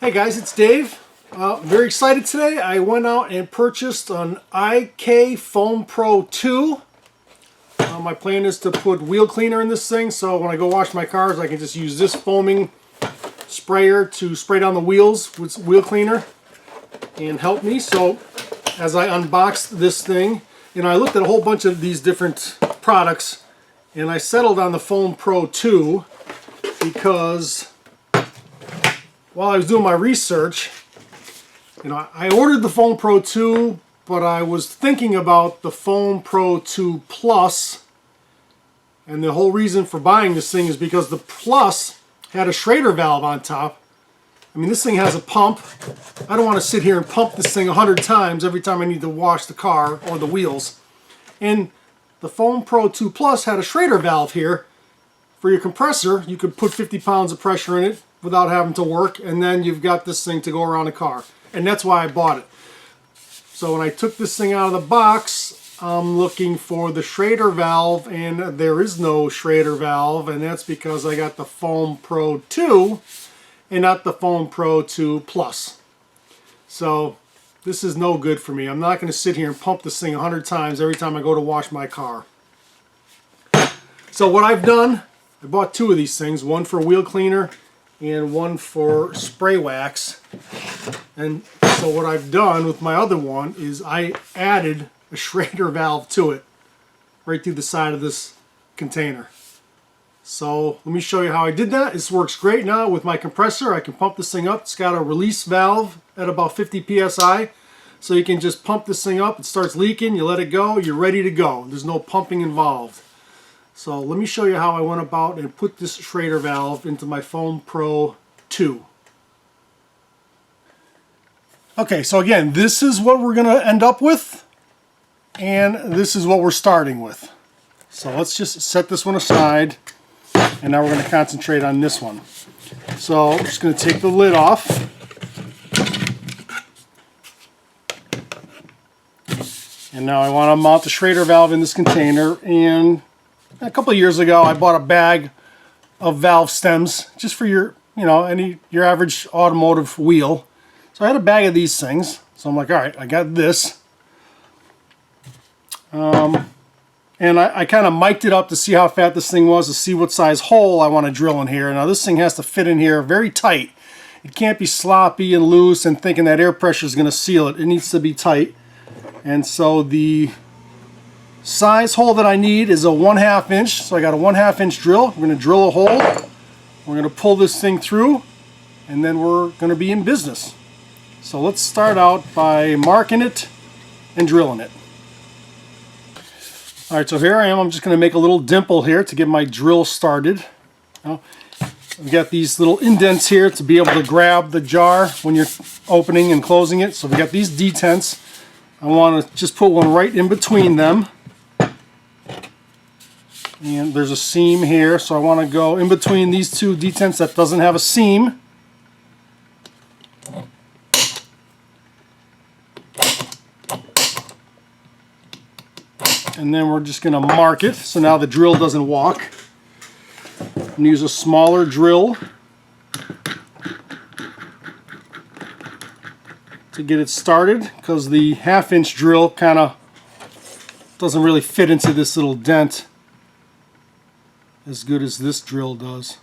Hey guys, it's Dave. Very excited today. I went out and purchased an IK Foam Pro 2. My plan is to put wheel cleaner in this thing, so when I go wash my cars I can just use this foaming sprayer to spray down the wheels with wheel cleaner and help me. So as I unboxed this thing, I looked at a whole bunch of these different products and I settled on the Foam Pro 2 because while I was doing my research, I ordered the Foam Pro 2, but I was thinking about the Foam Pro 2 Plus, and the whole reason for buying this thing is because the Plus had a Schrader valve on top. I mean, this thing has a pump. I don't want to sit here and pump this thing 100 times every time I need to wash the car or the wheels. And the Foam Pro 2 Plus had a Schrader valve here for your compressor. You could put 50 pounds of pressure in it without having to work, and then you've got this thing to go around the car. And that's why I bought it. So when I took this thing out of the box, I'm looking for the Schrader valve, and there is no Schrader valve, and that's because I got the Foam Pro 2 and not the Foam Pro 2 Plus. So this is no good for me. I'm not going to sit here and pump this thing 100 times every time I go to wash my car. So what I've done, I bought two of these things, one for wheel cleaner and one for spray wax. And so what I've done with my other one is I added a Schrader valve to it right through the side of this container. So let me show you how I did that. This works great now with my compressor. I can pump this thing up. It's got a release valve at about 50 psi. So you can just pump this thing up. It starts leaking, you let it go, you're ready to go. There's no pumping involved. So let me show you how I went about and put this Schrader valve into my Foam Pro 2. Okay, so again, this is what we're going to end up with, and this is what we're starting with. So let's just set this one aside, and now we're going to concentrate on this one. So I'm just going to take the lid off. And now I want to mount the Schrader valve in this container, and a couple of years ago I bought a bag of valve stems just for your average automotive wheel. So I had a bag of these things. So I'm like, all right, I got this. And I kind of mic'd it up to see how fat this thing was, to see what size hole I want to drill in here. Now this thing has to fit in here very tight. It can't be sloppy and loose and thinking that air pressure is going to seal it. It needs to be tight. And so the size hole that I need is a 1/2 inch. So I got a 1/2 inch drill. We're going to drill a hole. We're going to pull this thing through, and then we're going to be in business. So let's start out by marking it and drilling it. Alright, so here I am. I'm just going to make a little dimple here to get my drill started. Now, we've got these little indents here to be able to grab the jar when you're opening and closing it. So we got these detents. I want to just put one right in between them. And there's a seam here, so I want to go in between these two detents that doesn't have a seam. And then we're just going to mark it so now the drill doesn't walk. I'm going to use a smaller drill to get it started, because the 1/2 inch drill kind of doesn't really fit into this little dent as good as this drill does.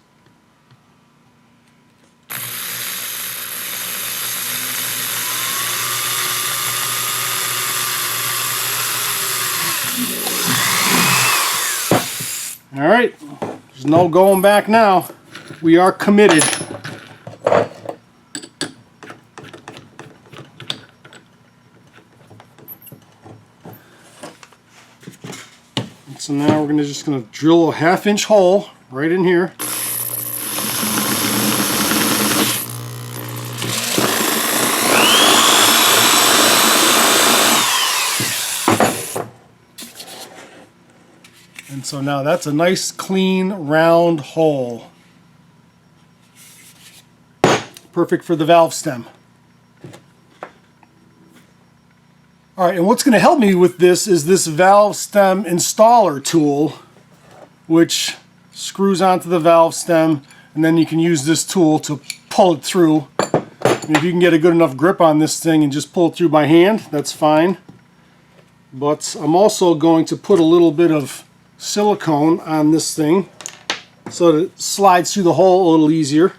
Alright, there's no going back now. We are committed. And so now we're just going to drill a 1/2 inch hole right in here. And so now that's a nice clean round hole. Perfect for the valve stem. Alright, and what's going to help me with this is this valve stem installer tool, which screws onto the valve stem, and then you can use this tool to pull it through If you can get a good enough grip on this thing and just pull it through by hand, that's fine. But I'm also going to put a little bit of silicone on this thing so that it slides through the hole a little easier.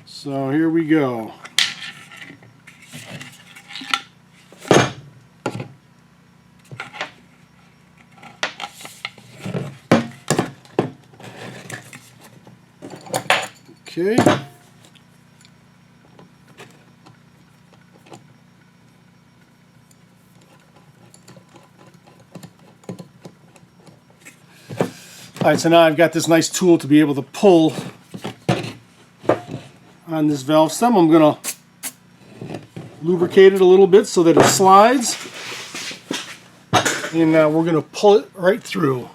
So here we go. Okay. Alright, so now I've got this nice tool to be able to pull on this valve stem. I'm going to lubricate it a little bit so that it slides. And now we're going to pull it right through.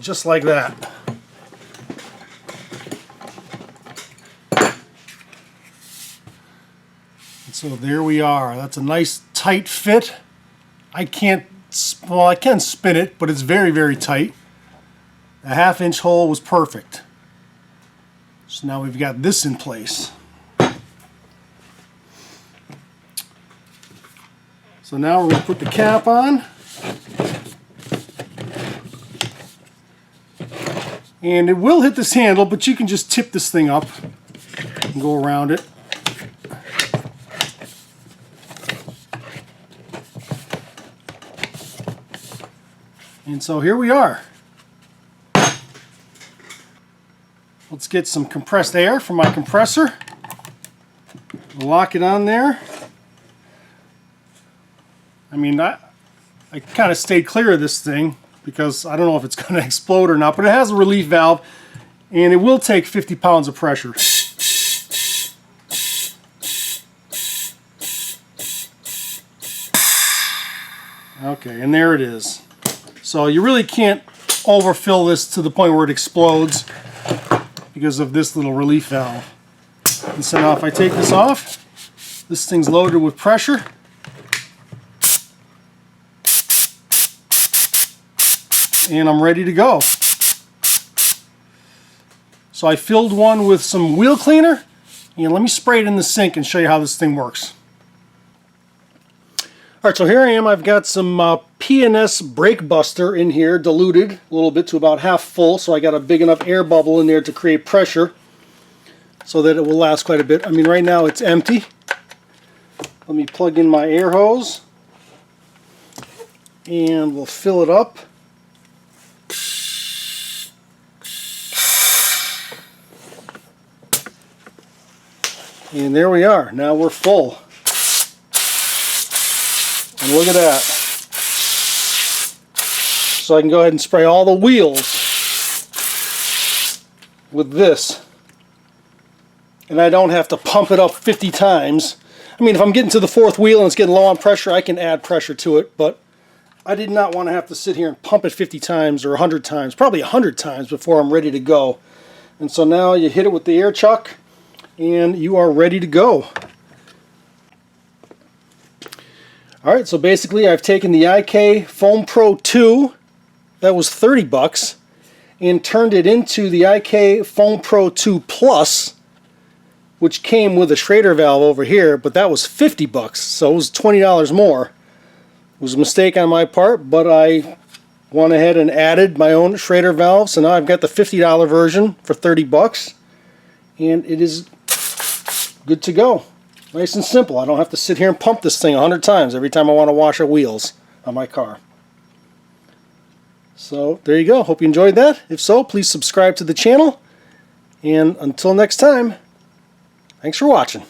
Just like that. And so there we are. That's a nice tight fit. I can spin it, but it's very, very tight. The 1/2 inch hole was perfect. So now we've got this in place. So now we're going to put the cap on. And it will hit this handle, but you can just tip this thing up and go around it. And so here we are. Let's get some compressed air from my compressor. Lock it on there. I mean, I kind of stayed clear of this thing because I don't know if it's going to explode or not, but it has a relief valve and it will take 50 pounds of pressure. Okay, and there it is. So you really can't overfill this to the point where it explodes because of this little relief valve. And so now if I take this off, this thing's loaded with pressure. And I'm ready to go. So I filled one with some wheel cleaner. And let me spray it in the sink and show you how this thing works. Alright, so here I am. I've got some P&S brake buster in here, diluted a little bit to about half full. So I got a big enough air bubble in there to create pressure so that it will last quite a bit. I mean, right now it's empty. Let me plug in my air hose and we'll fill it up. And there we are. Now we're full. And look at that. So I can go ahead and spray all the wheels with this. And I don't have to pump it up 50 times. I mean, if I'm getting to the 4th wheel and it's getting low on pressure, I can add pressure to it. But I did not want to have to sit here and pump it 50 times or 100 times. Probably 100 times before I'm ready to go. And so now you hit it with the air chuck and you are ready to go. Alright, so basically I've taken the IK Foam Pro 2, that was 30 bucks, and turned it into the IK Foam Pro 2 Plus, which came with a Schrader valve over here, but that was 50 bucks, so it was $20 more. It was a mistake on my part, but I went ahead and added my own Schrader valve, so now I've got the $50 version for 30 bucks, and it is good to go. Nice and simple. I don't have to sit here and pump this thing 100 times every time I want to wash the wheels on my car. So there you go. Hope you enjoyed that. If so, please subscribe to the channel. And until next time, thanks for watching.